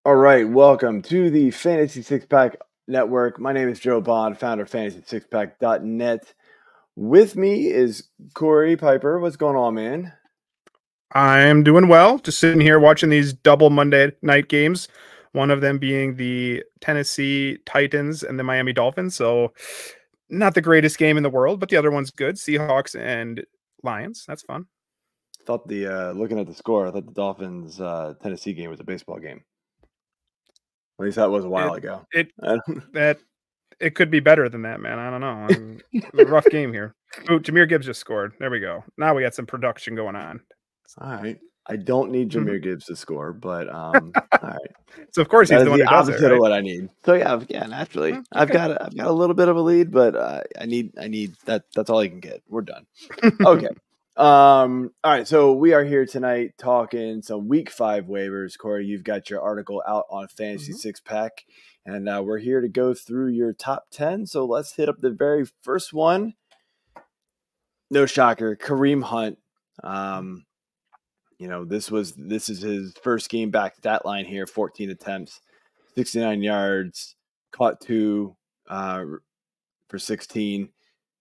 All right, welcome to the Fantasy Six Pack Network. My name is Joe Bond, founder of FantasySixPack.net. With me is Corey Pieper. What's going on, man? I'm doing well. Just sitting here watching these double Monday night games. One of them being the Tennessee Titans and the Miami Dolphins. So not the greatest game in the world, but the other one's good. Seahawks and Lions. That's fun. Thought looking at the score, I thought the Dolphins Tennessee game was a baseball game. At least that was a while ago. It could be better than that, man. I don't know. It was a rough game here. Ooh, Jahmyr Gibbs just scored. There we go. Now we got some production going on. All right. I don't need Jahmyr Gibbs to score, but all right. So of course he's the one who does opposite of what I need. So yeah, naturally, Okay. I've got a little bit of a lead, but I need that. That's all I can get. We're done. Okay. All right. So we are here tonight talking some Week 5 waivers. Corey, you've got your article out on Fantasy Six Pack, and we're here to go through your top 10. So let's hit up the very first one. No shocker, Kareem Hunt. This is his first game back. Stat line here: 14 attempts, 69 yards, caught 2 for 16.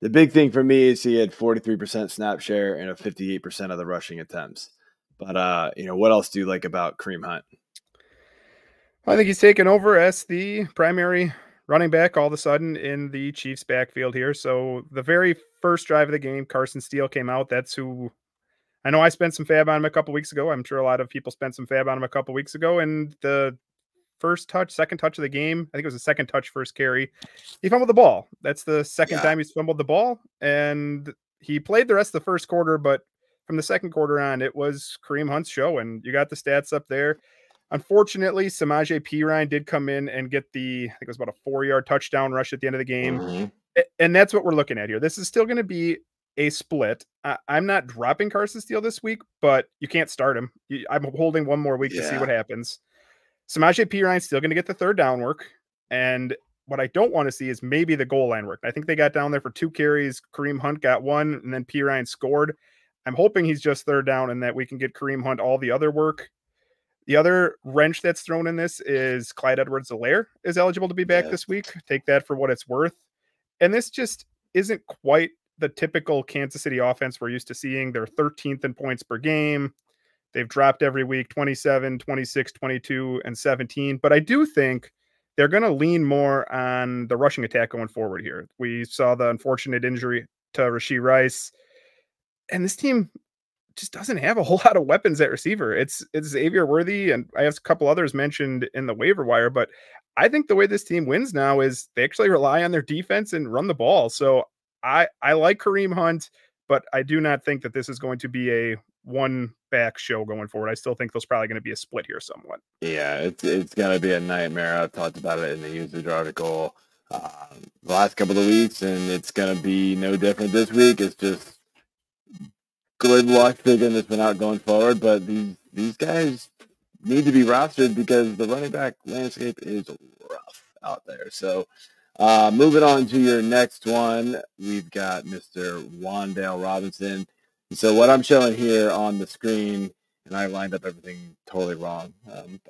The big thing for me is he had 43% snap share and a 58% of the rushing attempts. But what else do you like about Kareem Hunt? I think he's taken over as the primary running back all of a sudden in the Chiefs backfield here. So the very first drive of the game, Carson Steele came out. That's who I know I spent some fab on him a couple weeks ago. I'm sure a lot of people spent some fab on him a couple weeks ago. And the second touch of the game, I think it was the second touch, first carry, he fumbled the ball. That's the second time he's fumbled the ball. And he played the rest of the first quarter, but from the second quarter on, it was Kareem Hunt's show. And you got the stats up there. Unfortunately, Samaje Perine did come in and get I think it was about a 4-yard touchdown rush at the end of the game. And that's what we're looking at here. This is still going to be a split. I'm not dropping Carson Steele this week, but you can't start him. I'm holding one more week to see what happens. Samaje Perine's still going to get the third down work. And what I don't want to see is maybe the goal line work. I think they got down there for 2 carries. Kareem Hunt got 1, and then Perine scored. I'm hoping he's just third down and that we can get Kareem Hunt all the other work. The other wrench that's thrown in this is Clyde Edwards-Helaire is eligible to be back this week. Take that for what it's worth. And this just isn't quite the typical Kansas City offense we're used to seeing. They're 13th in points per game. They've dropped every week, 27, 26, 22, and 17. But I do think they're going to lean more on the rushing attack going forward here. We saw the unfortunate injury to Rashee Rice. And this team just doesn't have a whole lot of weapons at receiver. It's Xavier Worthy, and I have a couple others mentioned in the waiver wire, but I think the way this team wins now is they actually rely on their defense and run the ball. So I like Kareem Hunt, but I do not think that this is going to be a one-back show going forward. I still think there's probably going to be a split here somewhat. Yeah, it's going to be a nightmare. I've talked about it in the usage article the last couple of weeks, and it's going to be no different this week. It's just good luck figuring this one out going forward, but these guys need to be rostered because the running back landscape is rough out there. So moving on to your next one, we've got Mr. Wan'Dale Robinson. So what I'm showing here on the screen, and I lined up everything totally wrong.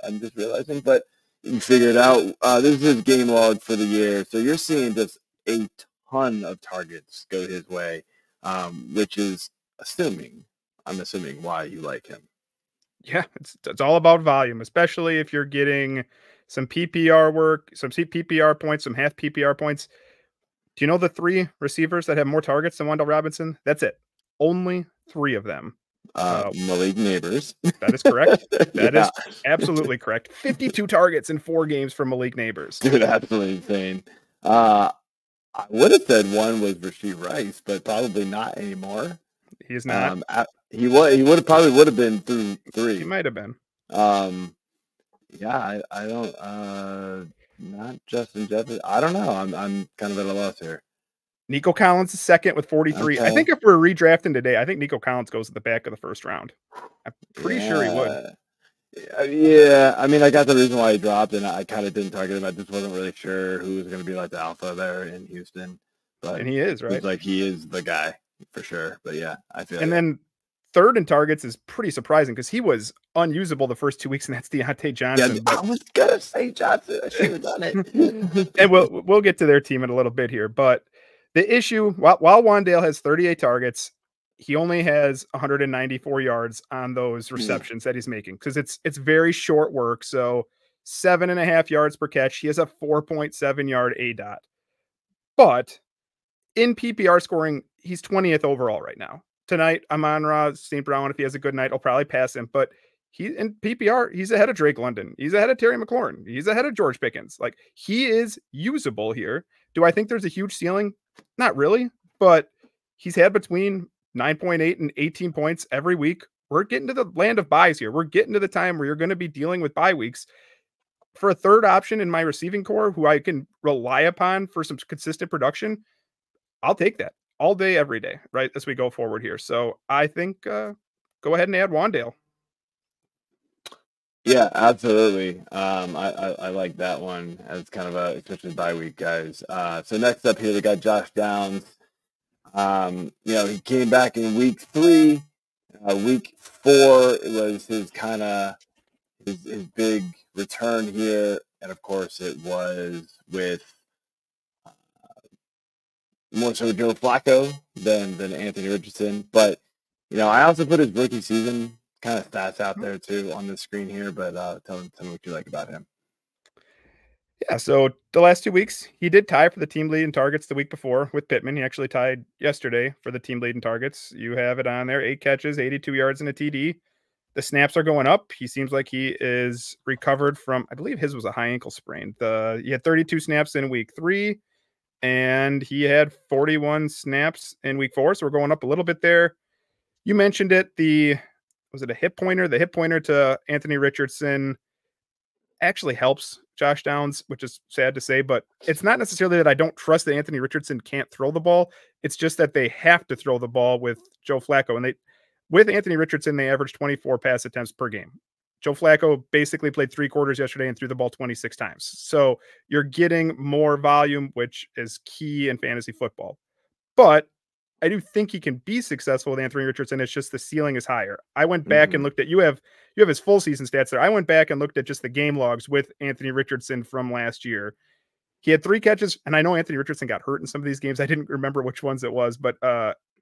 I'm just realizing, but you can figure it out. This is his game log for the year. So you're seeing just a ton of targets go his way, which is I'm assuming why you like him. Yeah, it's all about volume, especially if you're getting some PPR work, some PPR points, some half PPR points. Do you know the 3 receivers that have more targets than Wan'Dale Robinson? That's it. Only 3 of them. Malik Neighbors. That is correct. That is absolutely correct. 52 targets in 4 games for Malik Neighbors. Dude, absolutely insane. I would have said one was Rashee Rice, but probably not anymore. He is not. He would have been through 3. He might have been. Yeah, I don't. Not Justin Jefferson. I don't know. I'm kind of at a loss here. Nico Collins is second with 43. Okay. I think if we're redrafting today, I think Nico Collins goes at the back of the first round. I'm pretty sure he would. Yeah, I mean, I got the reason why he dropped, and I kind of didn't target him. I just wasn't really sure who was going to be like the alpha there in Houston. But and he is, right? Like he is the guy for sure. But yeah, I feel. And then third in targets is pretty surprising because he was unusable the first 2 weeks, and that's Deontay Johnson. Yeah, I was gonna say Johnson. I should have done it. And we'll get to their team in a little bit here. But the issue, while Wan'Dale has 38 targets, he only has 194 yards on those receptions that he's making because it's very short work. So 7.5 yards per catch. He has a 4.7 yard ADOT. But in PPR scoring, he's 20th overall right now. Tonight, Amon-Ra St. Brown, if he has a good night, I'll probably pass him. But he in PPR, he's ahead of Drake London. He's ahead of Terry McLaurin. He's ahead of George Pickens. Like, he is usable here. Do I think there's a huge ceiling? Not really. But he's had between 9.8 and 18 points every week. We're getting to the land of buys here. We're getting to the time where you're going to be dealing with bye weeks. For a third option in my receiving core who I can rely upon for some consistent production, I'll take that all day, every day, right, as we go forward here. So I think go ahead and add Wan'Dale. Yeah, absolutely. I like that one as kind of a, especially bye week guys. So next up here, we got Josh Downs. He came back in week 3. Week 4, it was his kind of his big return here. And of course it was with more so Joe Flacco than Anthony Richardson. But, I also put his rookie season kind of stats out there too on the screen here, but tell me what you like about him. Yeah, so the last 2 weeks, he did tie for the team lead in targets the week before with Pittman. He actually tied yesterday for the team lead in targets. You have it on there, 8 catches, 82 yards, and a TD. The snaps are going up. He seems like he is recovered from, I believe his was a high ankle sprain. He had 32 snaps in week 3. And he had 41 snaps in week 4. So we're going up a little bit there. You mentioned it. Was it a hip pointer? The hip pointer to Anthony Richardson actually helps Josh Downs, which is sad to say, but it's not necessarily that I don't trust that Anthony Richardson can't throw the ball. It's just that they have to throw the ball with Joe Flacco. And with Anthony Richardson, they averaged 24 pass attempts per game. Joe Flacco basically played 3 quarters yesterday and threw the ball 26 times. So you're getting more volume, which is key in fantasy football. But I do think he can be successful with Anthony Richardson. It's just the ceiling is higher. I went back and looked at, you have his full season stats there. I went back and looked at just the game logs with Anthony Richardson from last year. He had 3 catches, and I know Anthony Richardson got hurt in some of these games. I didn't remember which ones it was, but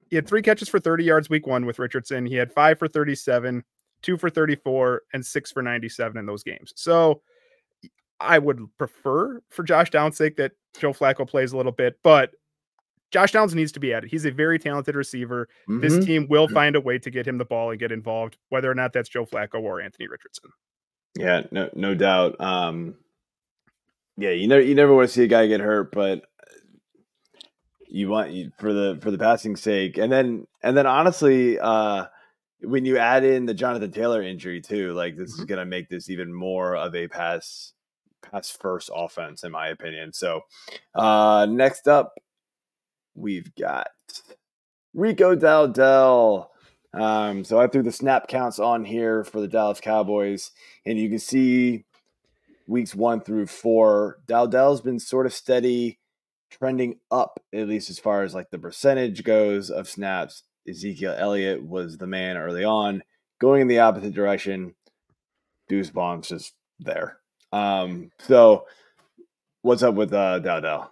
he had 3 catches for 30 yards week 1 with Richardson. He had 5 for 37. 2 for 34, and 6 for 97 in those games. So I would prefer for Josh Downs' sake that Joe Flacco plays a little bit, but Josh Downs needs to be added. He's a very talented receiver. This team will find a way to get him the ball and get involved, whether or not that's Joe Flacco or Anthony Richardson. Yeah, no doubt. You never want to see a guy get hurt, but you want for the passing sake, and then honestly, when you add in the Jonathan Taylor injury too, like this is going to make this even more of a pass first offense, in my opinion. So next up, we've got Rico Dowdle. So I threw the snap counts on here for the Dallas Cowboys, and you can see weeks 1 through 4, Dowdle's been sort of steady, trending up, at least as far as like the percentage goes of snaps. Ezekiel Elliott was the man early on, going in the opposite direction. Deuce Vaughn's just there. So what's up with Dowdle?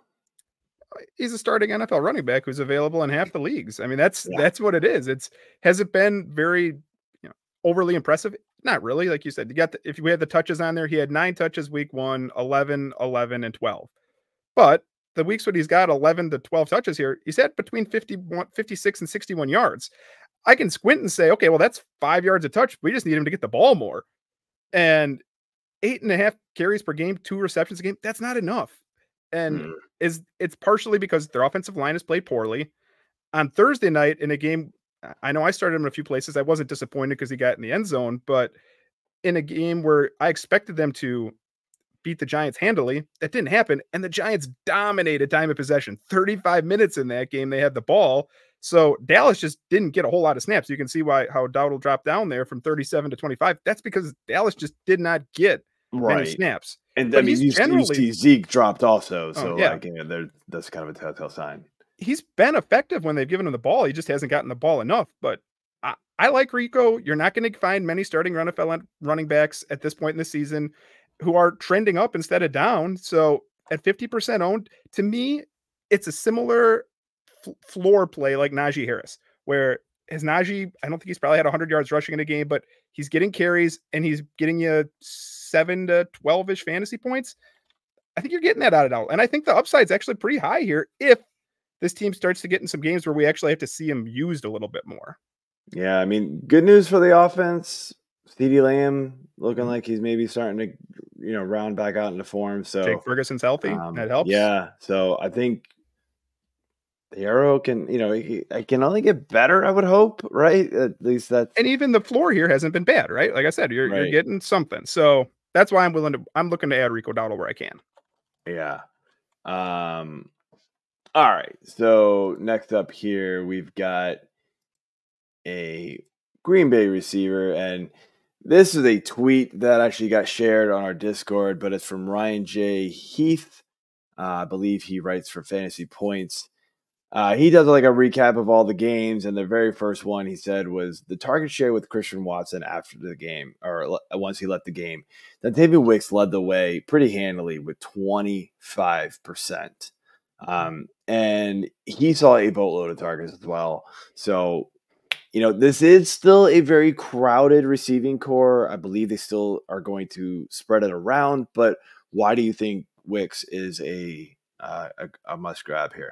He's a starting NFL running back who's available in half the leagues. I mean, that's what it is. Has it been very overly impressive? Not really. Like you said, if we had the touches on there, he had 9 touches week 1, 11, 11, and 12. But the weeks when he's got 11 to 12 touches here, he's had between 56 and 61 yards. I can squint and say, okay, well, that's 5 yards a touch. We just need him to get the ball more. And 8.5 carries per game, 2 receptions a game, that's not enough. And it's partially because their offensive line has played poorly. On Thursday night in a game, I know I started him in a few places. I wasn't disappointed because he got in the end zone, but in a game where I expected them to beat the Giants handily, that didn't happen. And the Giants dominated time of possession. 35 minutes in that game, they had the ball. So Dallas just didn't get a whole lot of snaps. You can see how Dowdle dropped down there from 37 to 25. That's because Dallas just did not get many snaps. And I mean, you see Zeke dropped also. So that's kind of a telltale sign. He's been effective when they've given him the ball. He just hasn't gotten the ball enough. But I like Rico. You're not going to find many starting NFL running backs at this point in the season who are trending up instead of down. So at 50% owned, to me, it's a similar floor play like Najee Harris, where his Najee, I don't think he's probably had 100 yards rushing in a game, but he's getting carries and he's getting you 7 to 12-ish fantasy points. I think you're getting that out of Dowdle. And I think the upside's actually pretty high here if this team starts to get in some games where we actually have to see him used a little bit more. Yeah, I mean, good news for the offense. CeeDee Lamb looking like he's maybe starting to, round back out into form. So Jake Ferguson's healthy. That helps. Yeah. So I think the arrow can, it can only get better, I would hope, right? At least that's. And even the floor here hasn't been bad, right? Like I said, you're getting something. So that's why I'm looking to add Rico Dowdle where I can. Yeah. All right. So next up here, we've got a Green Bay receiver, and this is a tweet that actually got shared on our Discord, but it's from Ryan J. Heath. I believe he writes for Fantasy Points. He does like a recap of all the games, and the very first one he said was the target share with Christian Watson after the game, or once he left the game. Dontayvion Wicks led the way pretty handily with 25%. And he saw a boatload of targets as well. So, this is still a very crowded receiving core. I believe they still are going to spread it around, but why do you think Wicks is a must grab here?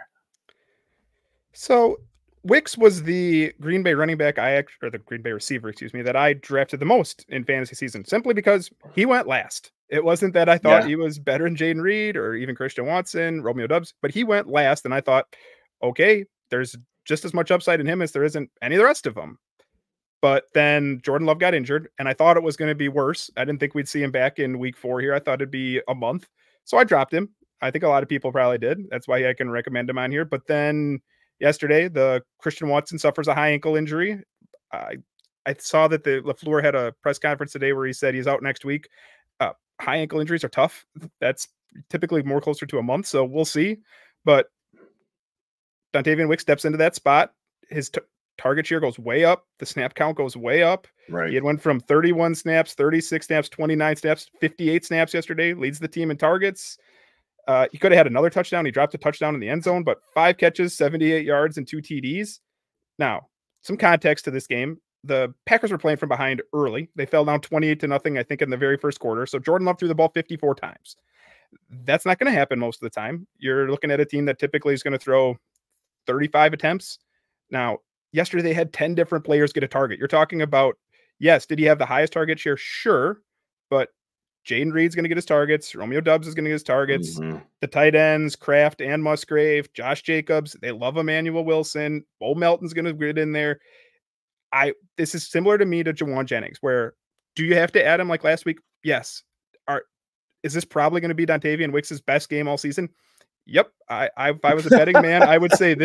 So Wicks was the Green Bay running back or the Green Bay receiver, that I drafted the most in fantasy season, simply because he went last. It wasn't that I thought he was better than Jaden Reed or even Christian Watson, Romeo Doubs, but he went last, and I thought, okay, there's just as much upside in him as there isn't any of the rest of them. But then Jordan Love got injured, and I thought it was going to be worse. I didn't think we'd see him back in week 4 here. I thought it'd be a month. So I dropped him. I think a lot of people probably did. That's why I can recommend him on here. But then yesterday, the Christian Watson suffers a high ankle injury. I saw that the LaFleur had a press conference today where he said he's out next week. High ankle injuries are tough. That's typically more closer to a month, so we'll see. But Dontayvion Wicks steps into that spot. His target share goes way up. The snap count goes way up. Right. He had went from 31 snaps, 36 snaps, 29 snaps, 58 snaps yesterday. Leads the team in targets. He could have had another touchdown. He dropped a touchdown in the end zone, but 5 catches, 78 yards, and 2 TDs. Now, some context to this game. The Packers were playing from behind early. They fell down 28-0, I think, in the very first quarter. So Jordan Love threw the ball 54 times. That's not going to happen most of the time. You're looking at a team that typically is going to throw 35 attempts. Now, yesterday they had 10 different players get a target. You're talking about, yes, did he have the highest target share? Sure. But Jaden Reed's going to get his targets. Romeo Doubs is going to get his targets. Mm-hmm. The tight ends, Kraft and Musgrave, Josh Jacobs, they love Emmanuel Wilson. Bo Melton's going to get in there. This is similar to me to Jawan Jennings, where do you have to add him like last week? Yes. Is this probably going to be Dontayvion Wicks' best game all season? Yep. If I was a betting man, I would say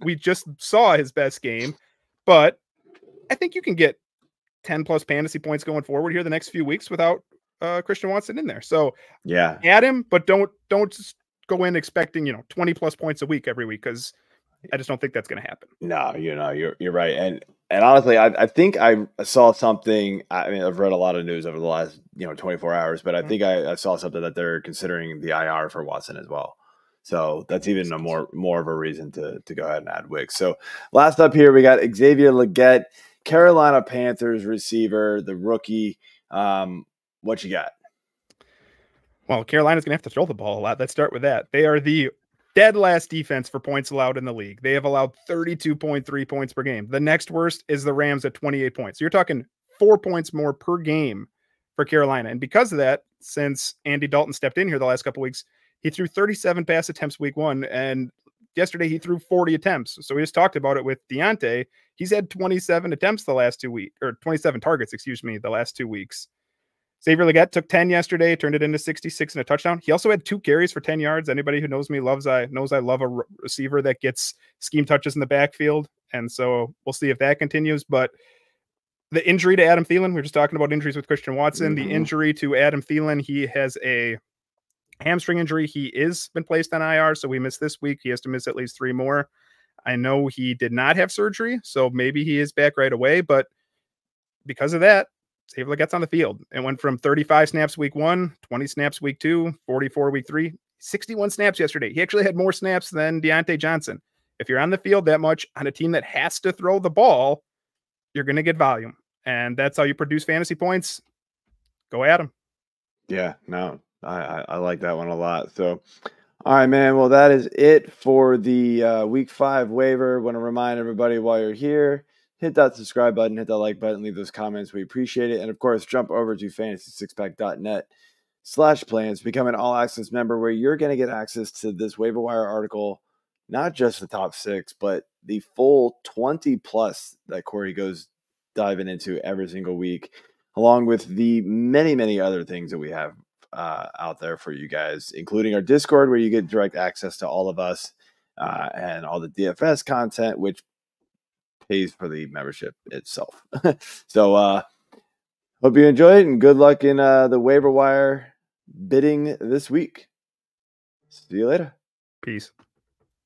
we just saw his best game, but I think you can get 10 plus fantasy points going forward here the next few weeks without Christian Watson in there. So yeah, add him, but don't just go in expecting, 20 plus points a week every week, because I just don't think that's going to happen. No, you're right. And honestly, I think I saw something. I mean, I've read a lot of news over the last 24 hours, but I think I saw something that they're considering the IR for Watson as well. So that's even a more of a reason to go ahead and add Wicks. So last up here, we got Xavier Legette, Carolina Panthers receiver, the rookie. What you got? Well, Carolina's going to have to throw the ball a lot. Let's start with that. They are the dead last defense for points allowed in the league. They have allowed 32.3 points per game. The next worst is the Rams at 28 points. So you're talking 4 points more per game for Carolina. And because of that, since Andy Dalton stepped in here the last couple of weeks, he threw 37 pass attempts week 1. And yesterday he threw 40 attempts. So we just talked about it with Deontay. He's had 27 attempts the last 2 weeks, or 27 targets, the last 2 weeks. Xavier Legette took 10 yesterday, turned it into 66 and a touchdown. He also had 2 carries for 10 yards. Anybody who knows me knows I love a receiver that gets scheme touches in the backfield. And so we'll see if that continues. But the injury to Adam Thielen, we we're just talking about injuries with Christian Watson. Mm-hmm. The injury to Adam Thielen, he has a hamstring injury. He is been placed on IR, so we missed this week. He has to miss at least 3 more. I know he did not have surgery, so maybe he is back right away. But because of that, Xavier Legette's on the field. It went from 35 snaps week 1, 20 snaps week 2, 44 week 3, 61 snaps yesterday. He actually had more snaps than Deontay Johnson. If you're on the field that much on a team that has to throw the ball, you're going to get volume. And that's how you produce fantasy points. Go at him. Yeah, no, I like that one a lot. So, all right, man. Well, that is it for the week 5 waiver. Want to remind everybody while you're here, hit that subscribe button, hit that like button, leave those comments. We appreciate it. And of course, jump over to fantasy6pack.net/plans, become an all access member where you're going to get access to this waiver wire article, not just the top 6, but the full 20 plus that Corey goes diving into every single week, along with the many, many other things that we have out there for you guys, including our Discord, where you get direct access to all of us and all the DFS content, which pays for the membership itself. So hope you enjoy it, and good luck in the waiver wire bidding this week. See you later. Peace.